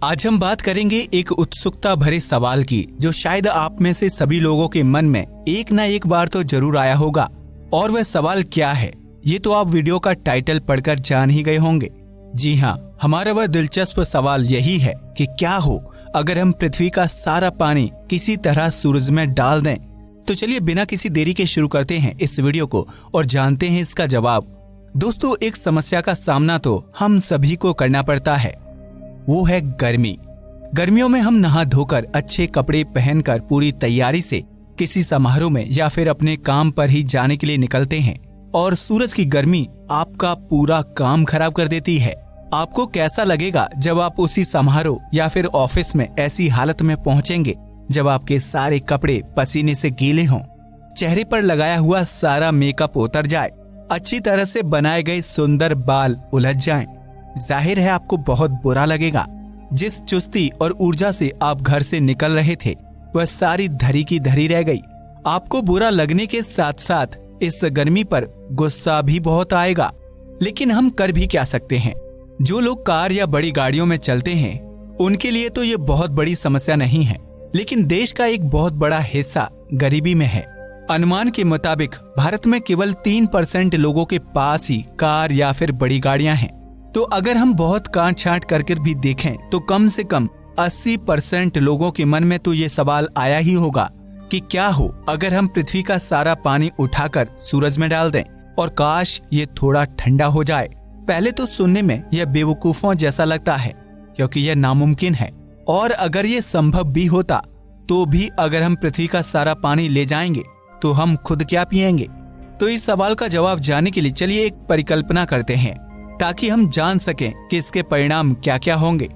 आज हम बात करेंगे एक उत्सुकता भरे सवाल की, जो शायद आप में से सभी लोगों के मन में एक ना एक बार तो जरूर आया होगा। और वह सवाल क्या है, ये तो आप वीडियो का टाइटल पढ़कर जान ही गए होंगे। जी हाँ, हमारा वह दिलचस्प सवाल यही है कि क्या हो अगर हम पृथ्वी का सारा पानी किसी तरह सूरज में डाल दें। तो चलिए बिना किसी देरी के शुरू करते हैं इस वीडियो को और जानते हैं इसका जवाब। दोस्तों, एक समस्या का सामना तो हम सभी को करना पड़ता है, वो है गर्मी। गर्मियों में हम नहा धोकर अच्छे कपड़े पहनकर पूरी तैयारी से किसी समारोह में या फिर अपने काम पर ही जाने के लिए निकलते हैं और सूरज की गर्मी आपका पूरा काम खराब कर देती है। आपको कैसा लगेगा जब आप उसी समारोह या फिर ऑफिस में ऐसी हालत में पहुंचेंगे जब आपके सारे कपड़े पसीने से गीले हों, चेहरे पर लगाया हुआ सारा मेकअप उतर जाए, अच्छी तरह से बनाए गए सुंदर बाल उलझ जाएं। जाहिर है आपको बहुत बुरा लगेगा। जिस चुस्ती और ऊर्जा से आप घर से निकल रहे थे वह सारी धरी की धरी रह गई। आपको बुरा लगने के साथ साथ इस गर्मी पर गुस्सा भी बहुत आएगा। लेकिन हम कर भी क्या सकते हैं। जो लोग कार या बड़ी गाड़ियों में चलते हैं उनके लिए तो ये बहुत बड़ी समस्या नहीं है, लेकिन देश का एक बहुत बड़ा हिस्सा गरीबी में है। अनुमान के मुताबिक भारत में केवल 3% लोगों के पास ही कार या फिर बड़ी गाड़ियां हैं। तो अगर हम बहुत काट छांट करके भी देखें तो कम से कम 80% लोगों के मन में तो ये सवाल आया ही होगा कि क्या हो अगर हम पृथ्वी का सारा पानी उठाकर सूरज में डाल दें और काश ये थोड़ा ठंडा हो जाए। पहले तो सुनने में यह बेवकूफों जैसा लगता है क्योंकि यह नामुमकिन है, और अगर ये संभव भी होता तो भी अगर हम पृथ्वी का सारा पानी ले जाएंगे तो हम खुद क्या पिएंगे। तो इस सवाल का जवाब जानने के लिए चलिए एक परिकल्पना करते हैं ताकि हम जान सकें कि इसके परिणाम क्या क्या होंगे।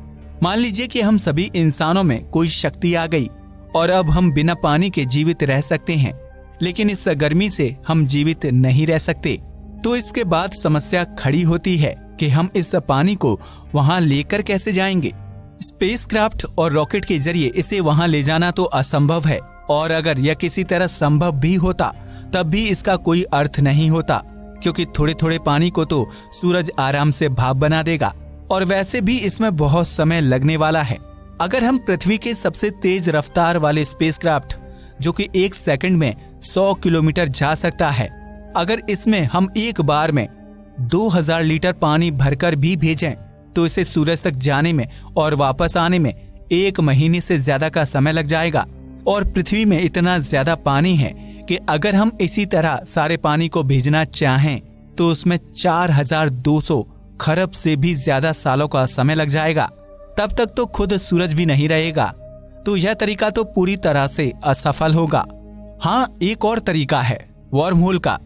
मान लीजिए कि हम सभी इंसानों में कोई शक्ति आ गई और अब हम बिना पानी के जीवित रह सकते हैं, लेकिन इस गर्मी से हम जीवित नहीं रह सकते। तो इसके बाद समस्या खड़ी होती है कि हम इस पानी को वहां लेकर कैसे जाएंगे। स्पेसक्राफ्ट और रॉकेट के जरिए इसे वहां ले जाना तो असंभव है, और अगर यह किसी तरह संभव भी होता तब भी इसका कोई अर्थ नहीं होता, क्योंकि थोड़े थोड़े पानी को तो सूरज आराम से भाप बना देगा और वैसे भी इसमें बहुत समय लगने वाला है। अगर हम पृथ्वी के सबसे तेज रफ्तार वाले स्पेसक्राफ्ट, जो कि 1 सेकंड में 100 किलोमीटर जा सकता है, अगर इसमें हम एक बार में 2000 लीटर पानी भरकर भी भेजें तो इसे सूरज तक जाने में और वापस आने में 1 महीने से ज्यादा का समय लग जाएगा। और पृथ्वी में इतना ज्यादा पानी है कि अगर हम इसी तरह सारे पानी को भेजना चाहें तो उसमें 4200 खरब से भी ज्यादा सालों का समय लग जाएगा। तब तक तो खुद सूरज भी नहीं रहेगा। तो यह तरीका तो पूरी तरह से असफल होगा। हाँ, एक और तरीका है वर्म होल का।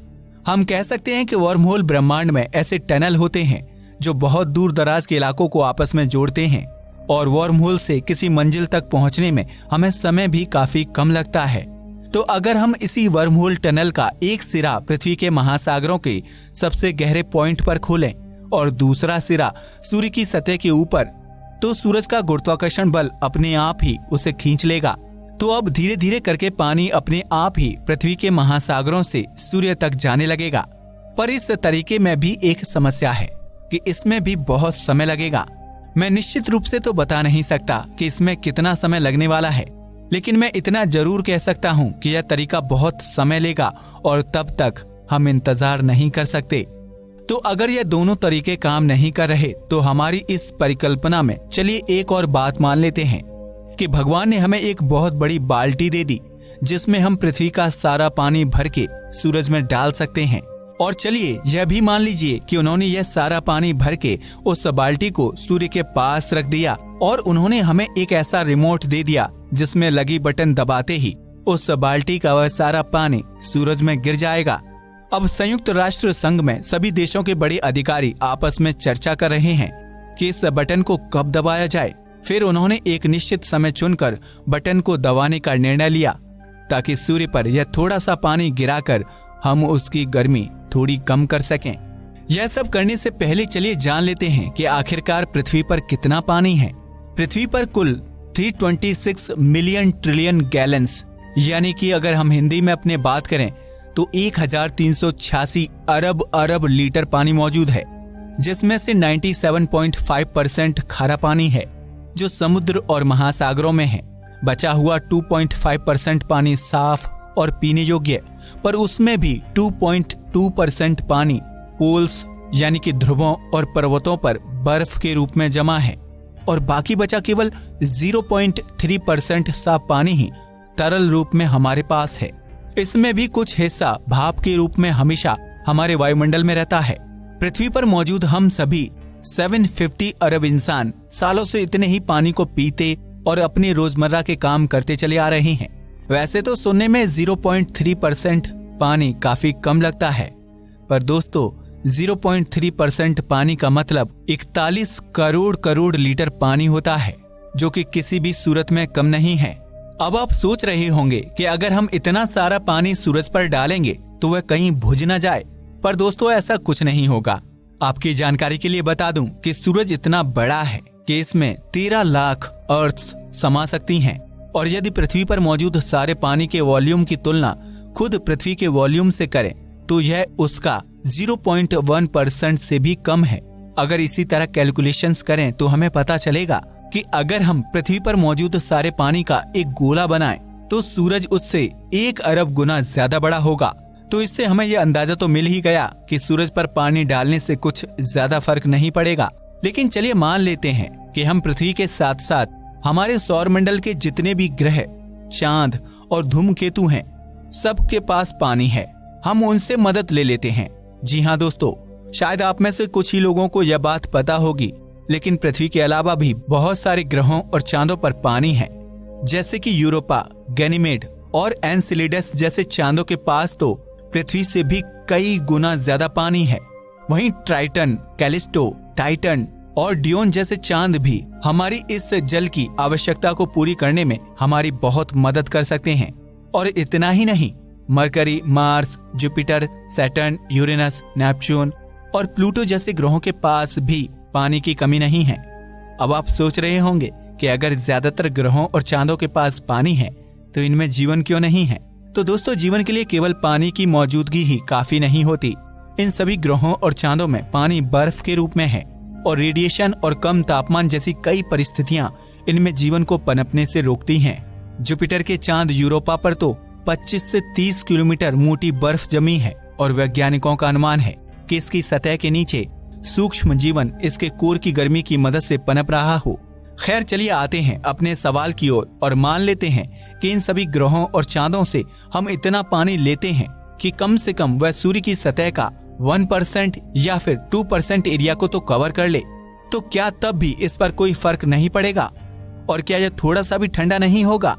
हम कह सकते हैं कि वर्म होल ब्रह्मांड में ऐसे टनल होते हैं जो बहुत दूर दराज के इलाकों को आपस में जोड़ते हैं, और वर्म होल से किसी मंजिल तक पहुंचने में हमें समय भी काफी कम लगता है। तो अगर हम इसी वर्म होल टनल का एक सिरा पृथ्वी के महासागरों के सबसे गहरे पॉइंट पर खोलें और दूसरा सिरा सूर्य की सतह के ऊपर, तो सूरज का गुरुत्वाकर्षण बल अपने आप ही उसे खींच लेगा। तो अब धीरे धीरे करके पानी अपने आप ही पृथ्वी के महासागरों से सूर्य तक जाने लगेगा। पर इस तरीके में भी एक समस्या है कि इसमें भी बहुत समय लगेगा। मैं निश्चित रूप से तो बता नहीं सकता कि इसमें कितना समय लगने वाला है, लेकिन मैं इतना जरूर कह सकता हूँ कि यह तरीका बहुत समय लेगा और तब तक हम इंतजार नहीं कर सकते। तो अगर यह दोनों तरीके काम नहीं कर रहे तो हमारी इस परिकल्पना में चलिए एक और बात मान लेते हैं कि भगवान ने हमें एक बहुत बड़ी बाल्टी दे दी जिसमें हम पृथ्वी का सारा पानी भर के सूरज में डाल सकते हैं। और चलिए यह भी मान लीजिए कि उन्होंने यह सारा पानी भर के उस बाल्टी को सूर्य के पास रख दिया और उन्होंने हमें एक ऐसा रिमोट दे दिया जिसमें लगी बटन दबाते ही उस बाल्टी का वह सारा पानी सूरज में गिर जाएगा। अब संयुक्त राष्ट्र संघ में सभी देशों के बड़े अधिकारी आपस में चर्चा कर रहे हैं कि इस बटन को कब दबाया जाए। फिर उन्होंने एक निश्चित समय चुनकर बटन को दबाने का निर्णय लिया ताकि सूर्य पर यह थोड़ा सा पानी गिराकर हम उसकी गर्मी थोड़ी कम कर सकें। यह सब करने से पहले चलिए जान लेते हैं कि आखिरकार पृथ्वी पर कितना पानी है। पृथ्वी पर कुल 326 मिलियन ट्रिलियन गैलन्स, यानी कि अगर हम हिंदी में अपने बात करें तो 1386 अरब लीटर पानी मौजूद है, जिसमें से 97.5% खारा पानी है जो समुद्र और महासागरों में है। बचा हुआ 2.5% पानी साफ और पीने योग्य, पर उसमें भी 2.2% पानी पोल्स यानी कि ध्रुवों और पर्वतों पर बर्फ के रूप में जमा है, और बाकी बचा केवल 0.3% साफ पानी ही तरल रूप में हमारे पास है। इसमें भी कुछ हिस्सा भाप के रूप में हमेशा हमारे वायुमंडल में रहता है। पृथ्वी पर मौजूद हम सभी 750 अरब इंसान सालों से इतने ही पानी को पीते और अपने रोजमर्रा के काम करते चले आ रहे हैं। वैसे तो सुनने में 0.3% पानी काफी कम लगता है, पर दोस्तों 0.3% पानी का मतलब 41 करोड़ लीटर पानी होता है, जो कि किसी भी सूरत में कम नहीं है। अब आप सोच रहे होंगे कि अगर हम इतना सारा पानी सूरज पर डालेंगे तो वह कहीं भुज न जाए, पर दोस्तों ऐसा कुछ नहीं होगा। आपकी जानकारी के लिए बता दूं कि सूरज इतना बड़ा है कि इसमें 13 लाख अर्थ्स समा सकती हैं, और यदि पृथ्वी पर मौजूद सारे पानी के वॉल्यूम की तुलना खुद पृथ्वी के वॉल्यूम से करें तो यह उसका 0.1% से भी कम है। अगर इसी तरह कैलकुलेशंस करें तो हमें पता चलेगा कि अगर हम पृथ्वी पर मौजूद सारे पानी का एक गोला बनाएं तो सूरज उससे 1 अरब गुना ज्यादा बड़ा होगा। तो इससे हमें यह अंदाजा तो मिल ही गया कि सूरज पर पानी डालने से कुछ ज्यादा फर्क नहीं पड़ेगा। लेकिन चलिए मान लेते हैं कि हम पृथ्वी के साथ साथ हमारे सौरमंडल के जितने भी ग्रह, चांद और धूमकेतु हैं, सबके पास पानी है। हम उनसे मदद ले लेते हैं। जी हाँ दोस्तों, शायद आप में से कुछ ही लोगों को यह बात पता होगी, लेकिन पृथ्वी के अलावा भी बहुत सारे ग्रहों और चांदों पर पानी है। जैसे कि यूरोपा, गैनीमेड और एनसेलेडस जैसे चांदों के पास तो पृथ्वी से भी कई गुना ज्यादा पानी है। वहीं ट्राइटन, कैलिस्टो, टाइटन और डियोन जैसे चांद भी हमारी इस जल की आवश्यकता को पूरी करने में हमारी बहुत मदद कर सकते हैं। और इतना ही नहीं, mercury, Mars, Jupiter, Saturn, Uranus, Neptune और प्लूटो जैसे ग्रहों के पास भी पानी की कमी नहीं है। अब आप सोच रहे होंगे कि अगर ज्यादातर ग्रहों और चांदों के पास पानी है तो इनमें जीवन क्यों नहीं है? तो दोस्तों, जीवन के लिए केवल पानी की मौजूदगी ही काफी नहीं होती। इन सभी ग्रहों और चांदों में पानी बर्फ के रूप में है, और रेडिएशन और कम तापमान जैसी कई परिस्थितियां इनमें जीवन को पनपने से रोकती हैं। जुपिटर के चांद यूरोपा पर तो 25 से 30 किलोमीटर मोटी बर्फ जमी है, और वैज्ञानिकों का अनुमान है कि इसकी सतह के नीचे सूक्ष्म जीवन इसके कोर की गर्मी की मदद से पनप रहा हो। खैर, चलिए आते हैं अपने सवाल की ओर और मान लेते हैं कि इन सभी ग्रहों और चांदों से हम इतना पानी लेते हैं कि कम से कम वह सूर्य की सतह का 1% या फिर 2% एरिया को तो कवर कर ले। तो क्या तब भी इस पर कोई फर्क नहीं पड़ेगा? और क्या यह थोड़ा सा भी ठंडा नहीं होगा?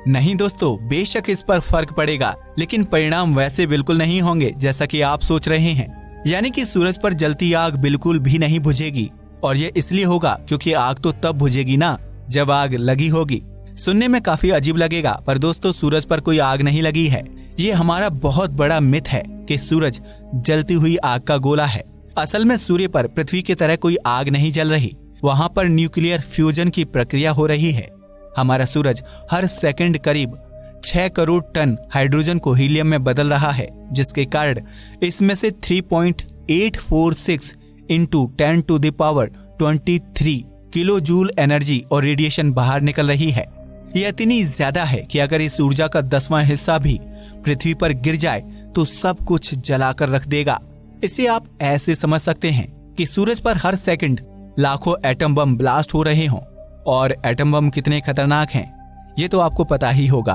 नहीं दोस्तों, बेशक इस पर फर्क पड़ेगा, लेकिन परिणाम वैसे बिल्कुल नहीं होंगे जैसा कि आप सोच रहे हैं। यानी कि सूरज पर जलती आग बिल्कुल भी नहीं बुझेगी, और यह इसलिए होगा क्योंकि आग तो तब बुझेगी ना जब आग लगी होगी। सुनने में काफी अजीब लगेगा, पर दोस्तों सूरज पर कोई आग नहीं लगी है। ये हमारा बहुत बड़ा मिथ है कि सूरज जलती हुई आग का गोला है। असल में सूर्य पर पृथ्वी की तरह कोई आग नहीं जल रही, वहाँ पर न्यूक्लियर फ्यूजन की प्रक्रिया हो रही है। हमारा सूरज हर सेकंड करीब 6 करोड़ टन हाइड्रोजन को हीलियम में बदल रहा है, जिसके कारण इसमें से 3.846 इंटू 10⁻23 किलो जूल एनर्जी और रेडिएशन बाहर निकल रही है। यह इतनी ज्यादा है कि अगर इस ऊर्जा का 10वां हिस्सा भी पृथ्वी पर गिर जाए तो सब कुछ जलाकर रख देगा। इसे आप ऐसे समझ सकते हैं कि सूरज पर हर सेकंड लाखों एटम बम ब्लास्ट हो रहे हों, और एटम बम कितने खतरनाक हैं ये तो आपको पता ही होगा।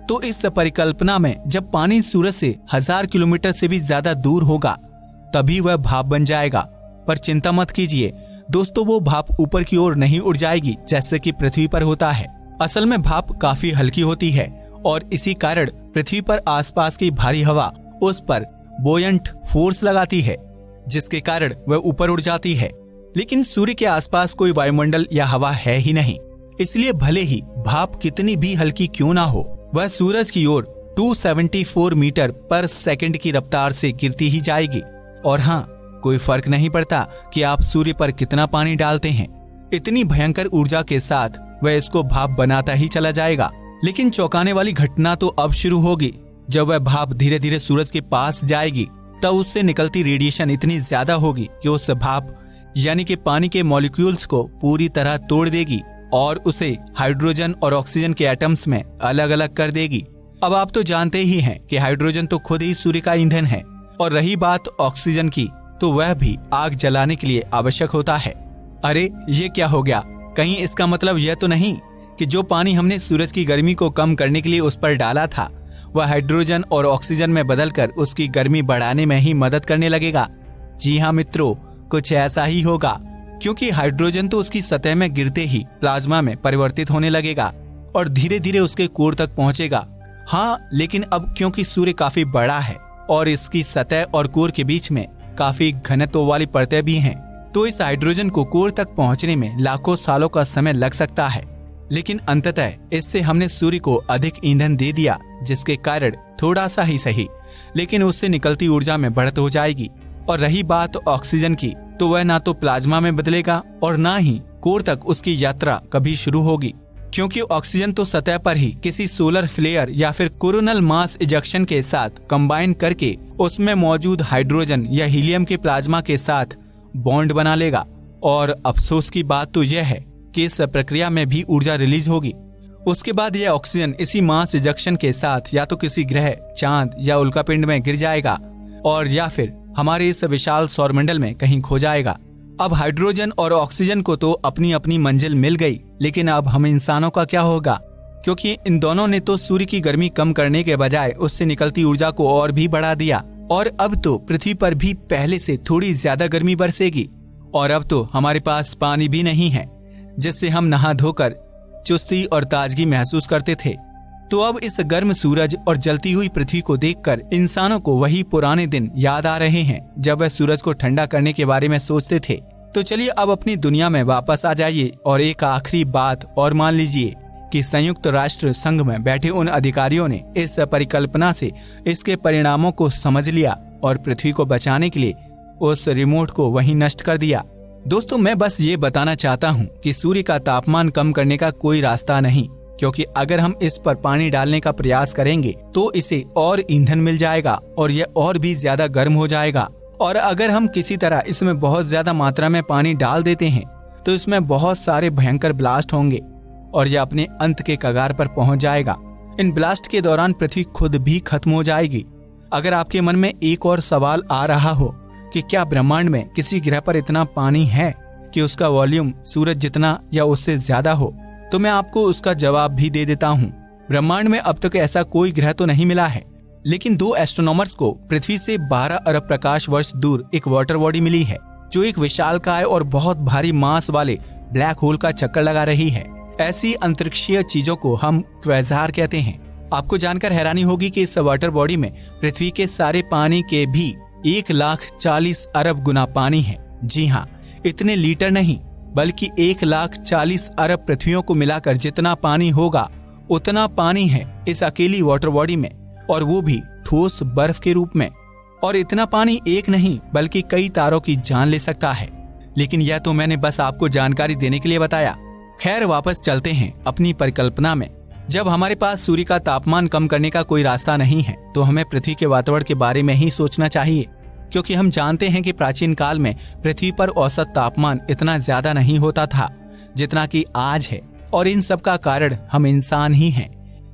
तो इस परिकल्पना में जब पानी सूरज से 1000 किलोमीटर से भी ज्यादा दूर होगा तभी वह भाप बन जाएगा। पर चिंता मत कीजिए दोस्तों, वो भाप ऊपर की ओर नहीं उड़ जाएगी जैसे कि पृथ्वी पर होता है। असल में भाप काफी हल्की होती है, और इसी कारण पृथ्वी पर आसपास की भारी हवा उस पर बोयंट फोर्स लगाती है, जिसके कारण वह ऊपर उड़ जाती है। लेकिन सूर्य के आसपास कोई वायुमंडल या हवा है ही नहीं, इसलिए भले ही भाप कितनी भी हल्की क्यों ना हो, वह सूरज की ओर 274 मीटर पर सेकंड की रफ्तार से गिरती ही जाएगी। और हाँ, कोई फर्क नहीं पड़ता कि आप सूर्य पर कितना पानी डालते हैं, इतनी भयंकर ऊर्जा के साथ वह इसको भाप बनाता ही चला जाएगा। लेकिन चौंकाने वाली घटना तो अब शुरू होगी। जब वह भाप धीरे धीरे सूरज के पास जाएगी तब उससे निकलती रेडिएशन इतनी ज्यादा होगी कि उस भाप यानी कि पानी के मॉलिक्यूल्स को पूरी तरह तोड़ देगी, और उसे हाइड्रोजन और ऑक्सीजन के एटम्स में अलग अलग कर देगी। अब आप तो जानते ही हैं कि हाइड्रोजन तो खुद ही सूर्य का ईंधन है, और रही बात ऑक्सीजन की, तो वह भी आग जलाने के लिए आवश्यक होता है। अरे ये क्या हो गया? कहीं इसका मतलब यह तो नहीं कि जो पानी हमने सूरज की गर्मी को कम करने के लिए उस पर डाला था, वह हाइड्रोजन और ऑक्सीजन में बदलकर उसकी गर्मी बढ़ाने में ही मदद करने लगेगा? जी हाँ मित्रों, कुछ ऐसा ही होगा, क्योंकि हाइड्रोजन तो उसकी सतह में गिरते ही प्लाज्मा में परिवर्तित होने लगेगा और धीरे धीरे उसके कोर तक पहुंचेगा। हाँ, लेकिन अब क्योंकि सूर्य काफी बड़ा है और इसकी सतह और कोर के बीच में काफी घनत्व वाली परतें भी हैं, तो इस हाइड्रोजन को कोर तक पहुंचने में लाखों सालों का समय लग सकता है। लेकिन अंततः इससे हमने सूर्य को अधिक ईंधन दे दिया, जिसके कारण थोड़ा सा ही सही, लेकिन उससे निकलती ऊर्जा में बढ़त हो जाएगी। और रही बात ऑक्सीजन की, तो वह ना तो प्लाज्मा में बदलेगा और ना ही कोर तक उसकी यात्रा कभी शुरू होगी, क्योंकि ऑक्सीजन तो सतह पर ही किसी सोलर फ्लेयर या फिर कोरोनल मास इजेक्शन के साथ कंबाइन करके उसमें मौजूद हाइड्रोजन या हीलियम के प्लाज्मा के साथ बॉन्ड बना लेगा। और अफसोस की बात तो यह है कि इस प्रक्रिया में भी ऊर्जा रिलीज होगी। उसके बाद यह ऑक्सीजन इसी मास इजेक्शन के साथ या तो किसी ग्रह, चांद या उल्कापिंड में गिर जाएगा और या फिर हमारे इस विशाल सौरमंडल में कहीं खो जाएगा। अब हाइड्रोजन और ऑक्सीजन को तो अपनी अपनी मंजिल मिल गई, लेकिन अब हम इंसानों का क्या होगा? क्योंकि इन दोनों ने तो सूर्य की गर्मी कम करने के बजाय उससे निकलती ऊर्जा को और भी बढ़ा दिया, और अब तो पृथ्वी पर भी पहले से थोड़ी ज्यादा गर्मी बरसेगी। और अब तो हमारे पास पानी भी नहीं है जिससे हम नहा धोकर चुस्ती और ताजगी महसूस करते थे। तो अब इस गर्म सूरज और जलती हुई पृथ्वी को देखकर इंसानों को वही पुराने दिन याद आ रहे हैं जब वह सूरज को ठंडा करने के बारे में सोचते थे। तो चलिए अब अपनी दुनिया में वापस आ जाइए और एक आखिरी बात और मान लीजिए कि संयुक्त राष्ट्र संघ में बैठे उन अधिकारियों ने इस परिकल्पना से इसके परिणामों को समझ लिया और पृथ्वी को बचाने के लिए उस रिमोट को वहीं नष्ट कर दिया। दोस्तों, मैं बस ये बताना चाहता हूँ कि सूर्य का तापमान कम करने का कोई रास्ता नहीं, क्योंकि अगर हम इस पर पानी डालने का प्रयास करेंगे तो इसे और ईंधन मिल जाएगा और यह और भी ज्यादा गर्म हो जाएगा। और अगर हम किसी तरह इसमें बहुत ज्यादा मात्रा में पानी डाल देते हैं तो इसमें बहुत सारे भयंकर ब्लास्ट होंगे और यह अपने अंत के कगार पर पहुंच जाएगा। इन ब्लास्ट के दौरान पृथ्वी खुद भी खत्म हो जाएगी। अगर आपके मन में एक और सवाल आ रहा हो कि क्या ब्रह्मांड में किसी ग्रह पर इतना पानी है कि उसका वॉल्यूम सूरज जितना या उससे ज्यादा हो, तो मैं आपको उसका जवाब भी दे देता हूँ। ब्रह्मांड में अब तक ऐसा कोई ग्रह तो नहीं मिला है, लेकिन 2 एस्ट्रोनॉमर्स को पृथ्वी से 12 अरब प्रकाश वर्ष दूर एक वाटर बॉडी मिली है जो एक विशालकाय और बहुत भारी मास वाले ब्लैक होल का चक्कर लगा रही है। ऐसी अंतरिक्षीय चीजों को हम क्वेज़ार कहते हैं। आपको जानकर हैरानी होगी कि इस वाटर बॉडी में पृथ्वी के सारे पानी के भी 1,40 अरब गुना पानी है। जी हाँ, इतने लीटर नहीं बल्कि 1,40 अरब पृथ्वियों को मिलाकर जितना पानी होगा उतना पानी है इस अकेली वाटर बॉडी में, और वो भी ठोस बर्फ के रूप में। और इतना पानी एक नहीं बल्कि कई तारों की जान ले सकता है। लेकिन यह तो मैंने बस आपको जानकारी देने के लिए बताया। खैर, वापस चलते हैं अपनी परिकल्पना में। जब हमारे पास सूर्य का तापमान कम करने का कोई रास्ता नहीं है तो हमें पृथ्वी के वातावरण के बारे में ही सोचना चाहिए, क्योंकि हम जानते हैं कि प्राचीन काल में पृथ्वी पर औसत तापमान इतना ज्यादा नहीं होता था जितना कि आज है। और इन सब का कारण हम इंसान ही हैं,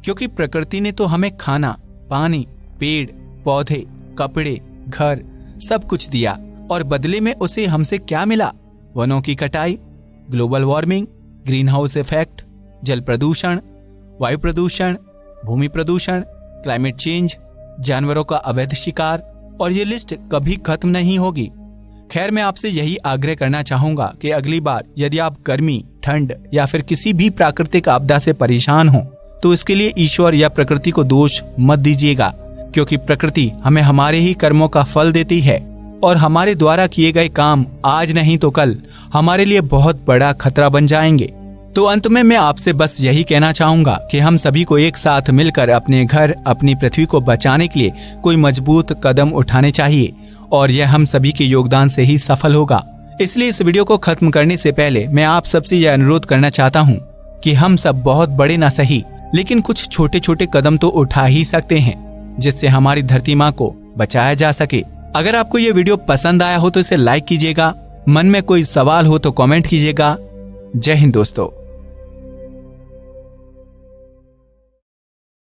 क्योंकि प्रकृति ने तो हमें खाना, पानी, पेड़ पौधे, कपड़े, घर सब कुछ दिया, और बदले में उसे हमसे क्या मिला? वनों की कटाई, global warming, green house effect, जल प्रदूषण, वायु प्रदूषण, भूमि प्रदूषण, क्लाइमेट चेंज, जानवरों का अवैध शिकार, और ये लिस्ट कभी खत्म नहीं होगी। खैर, मैं आपसे यही आग्रह करना चाहूंगा कि अगली बार यदि आप गर्मी, ठंड या फिर किसी भी प्राकृतिक आपदा से परेशान हो तो इसके लिए ईश्वर या प्रकृति को दोष मत दीजिएगा, क्योंकि प्रकृति हमें हमारे ही कर्मों का फल देती है और हमारे द्वारा किए गए काम आज नहीं तो कल हमारे लिए बहुत बड़ा खतरा बन जाएंगे। तो अंत में मैं आपसे बस यही कहना चाहूंगा कि हम सभी को एक साथ मिलकर अपने घर, अपनी पृथ्वी को बचाने के लिए कोई मजबूत कदम उठाने चाहिए, और यह हम सभी के योगदान से ही सफल होगा। इसलिए इस वीडियो को खत्म करने से पहले मैं आप सबसे यह अनुरोध करना चाहता हूँ कि हम सब बहुत बड़े ना सही लेकिन कुछ छोटे छोटे कदम तो उठा ही सकते हैं, जिससे हमारी धरती माँ को बचाया जा सके। अगर आपको ये वीडियो पसंद आया हो तो इसे लाइक कीजिएगा, मन में कोई सवाल हो तो कमेंट कीजिएगा। जय हिंद दोस्तों।